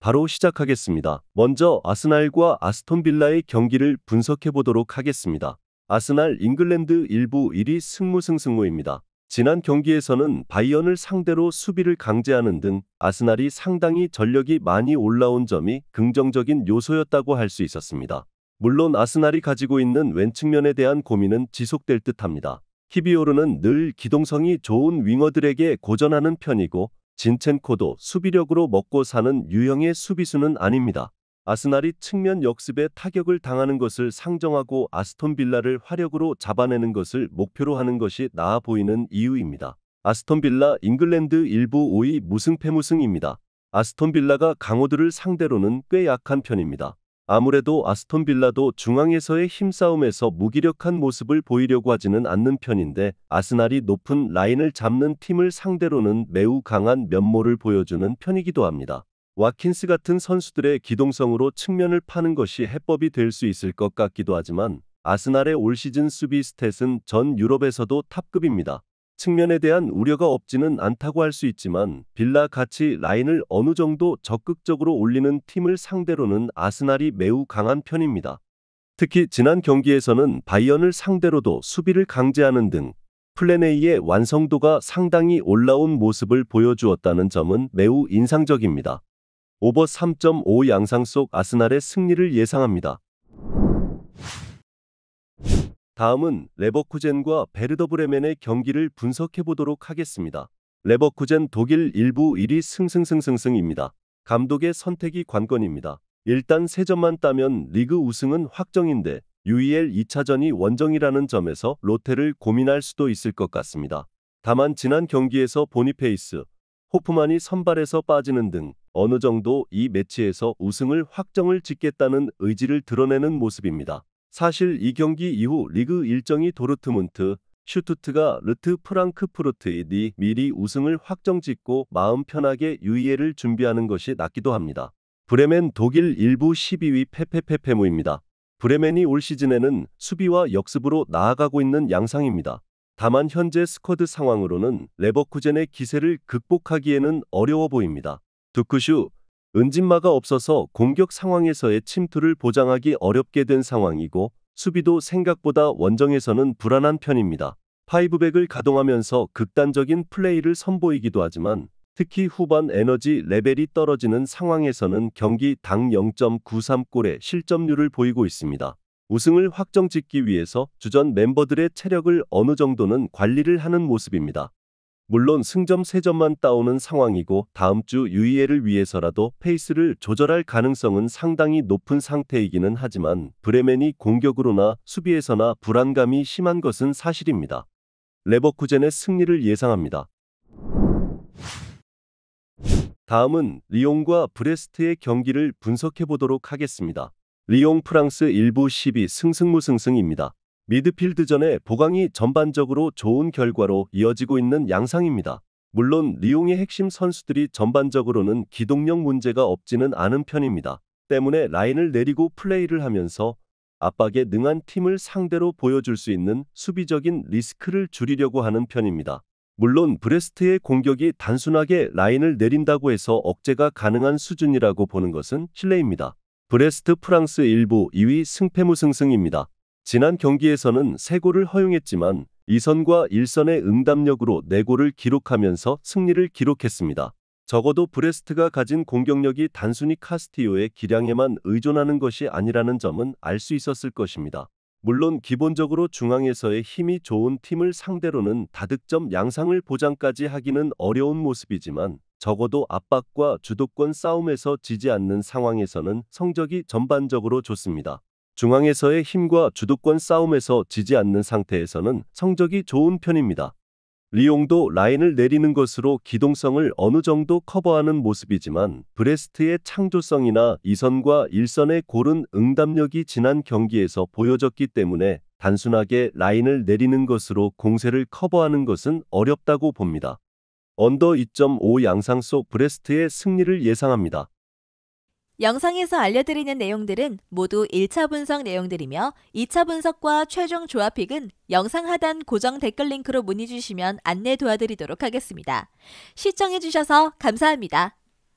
바로 시작하겠습니다. 먼저 아스날과 아스톤 빌라의 경기를 분석해 보도록 하겠습니다. 아스날 잉글랜드 1부 1위 승무승승무입니다. 지난 경기에서는 바이언을 상대로 수비를 강제하는 등 아스날이 상당히 전력이 많이 올라온 점이 긍정적인 요소였다고 할 수 있었습니다. 물론 아스날이 가지고 있는 왼측면에 대한 고민은 지속될 듯합니다. 키비오르는 늘 기동성이 좋은 윙어들에게 고전하는 편이고 진첸코도 수비력으로 먹고 사는 유형의 수비수는 아닙니다. 아스날이 측면 역습에 타격을 당하는 것을 상정하고 아스톤 빌라를 화력으로 잡아내는 것을 목표로 하는 것이 나아 보이는 이유입니다. 아스톤 빌라 잉글랜드 1부 5위 무승패무승입니다. 아스톤 빌라가 강호들을 상대로는 꽤 약한 편입니다. 아무래도 아스톤 빌라도 중앙에서의 힘싸움에서 무기력한 모습을 보이려고 하지는 않는 편인데 아스날이 높은 라인을 잡는 팀을 상대로는 매우 강한 면모를 보여주는 편이기도 합니다. 와킨스 같은 선수들의 기동성으로 측면을 파는 것이 해법이 될 수 있을 것 같기도 하지만 아스날의 올 시즌 수비 스탯은 전 유럽에서도 탑급입니다. 측면에 대한 우려가 없지는 않다고 할 수 있지만 빌라 같이 라인을 어느 정도 적극적으로 올리는 팀을 상대로는 아스날이 매우 강한 편입니다. 특히 지난 경기에서는 바이언을 상대로도 수비를 강제하는 등 플랜 A의 완성도가 상당히 올라온 모습을 보여주었다는 점은 매우 인상적입니다. 오버 3.5 양상 속 아스날의 승리를 예상합니다. 다음은 레버쿠젠과 베르더 브레멘의 경기를 분석해 보도록 하겠습니다. 레버쿠젠 독일 1부 1위 승승승승승입니다. 감독의 선택이 관건입니다. 일단 3점만 따면 리그 우승은 확정인데 UEL 2차전이 원정이라는 점에서 롯데를 고민할 수도 있을 것 같습니다. 다만 지난 경기에서 보니페이스, 호프만이 선발에서 빠지는 등 어느 정도 이 매치에서 우승을 확정을 짓겠다는 의지를 드러내는 모습입니다. 사실 이 경기 이후 리그 일정이 도르트문트, 슈투트가르트 프랑크푸르트이니 미리 우승을 확정짓고 마음 편하게 UEL을 준비하는 것이 낫기도 합니다. 브레멘 독일 1부 12위 페페페페무입니다. 브레멘이 올 시즌에는 수비와 역습으로 나아가고 있는 양상입니다. 다만 현재 스쿼드 상황으로는 레버쿠젠의 기세를 극복하기에는 어려워 보입니다. 두쿠슈, 은진마가 없어서 공격 상황에서의 침투를 보장하기 어렵게 된 상황이고 수비도 생각보다 원정에서는 불안한 편입니다. 파이브백을 가동하면서 극단적인 플레이를 선보이기도 하지만 특히 후반 에너지 레벨이 떨어지는 상황에서는 경기당 0.93골의 실점률을 보이고 있습니다. 우승을 확정짓기 위해서 주전 멤버들의 체력을 어느 정도는 관리를 하는 모습입니다. 물론 승점 3점만 따오는 상황이고 다음 주 UEL을 위해서라도 페이스를 조절할 가능성은 상당히 높은 상태이기는 하지만 브레멘이 공격으로나 수비에서나 불안감이 심한 것은 사실입니다. 레버쿠젠의 승리를 예상합니다. 다음은 리옹과 브레스트의 경기를 분석해 보도록 하겠습니다. 리옹 프랑스 1부 12 승승무승승입니다. 미드필드전의 보강이 전반적으로 좋은 결과로 이어지고 있는 양상입니다. 물론 리옹의 핵심 선수들이 전반적으로는 기동력 문제가 없지는 않은 편입니다. 때문에 라인을 내리고 플레이를 하면서 압박에 능한 팀을 상대로 보여줄 수 있는 수비적인 리스크를 줄이려고 하는 편입니다. 물론 브레스트의 공격이 단순하게 라인을 내린다고 해서 억제가 가능한 수준이라고 보는 것은 실례입니다. 브레스트 프랑스 1부 2위 승패무승승입니다. 지난 경기에서는 3골을 허용했지만 2선과 1선의 응답력으로 4골을 기록하면서 승리를 기록했습니다. 적어도 브레스트가 가진 공격력이 단순히 카스티요의 기량에만 의존하는 것이 아니라는 점은 알 수 있었을 것입니다. 물론 기본적으로 중앙에서의 힘이 좋은 팀을 상대로는 다득점 양상을 보장까지 하기는 어려운 모습이지만 적어도 압박과 주도권 싸움에서 지지 않는 상황에서는 성적이 전반적으로 좋습니다. 중앙에서의 힘과 주도권 싸움에서 지지 않는 상태에서는 성적이 좋은 편입니다. 리옹도 라인을 내리는 것으로 기동성을 어느 정도 커버하는 모습이지만 브레스트의 창조성이나 2선과 1선의 고른 응답력이 지난 경기에서 보여졌기 때문에 단순하게 라인을 내리는 것으로 공세를 커버하는 것은 어렵다고 봅니다. 언더 2.5 양상 속 브레스트의 승리를 예상합니다. 영상에서 알려드리는 내용들은 모두 1차 분석 내용들이며 2차 분석과 최종 조합픽은 영상 하단 고정 댓글 링크로 문의 주시면 안내 도와드리도록 하겠습니다. 시청해주셔서 감사합니다.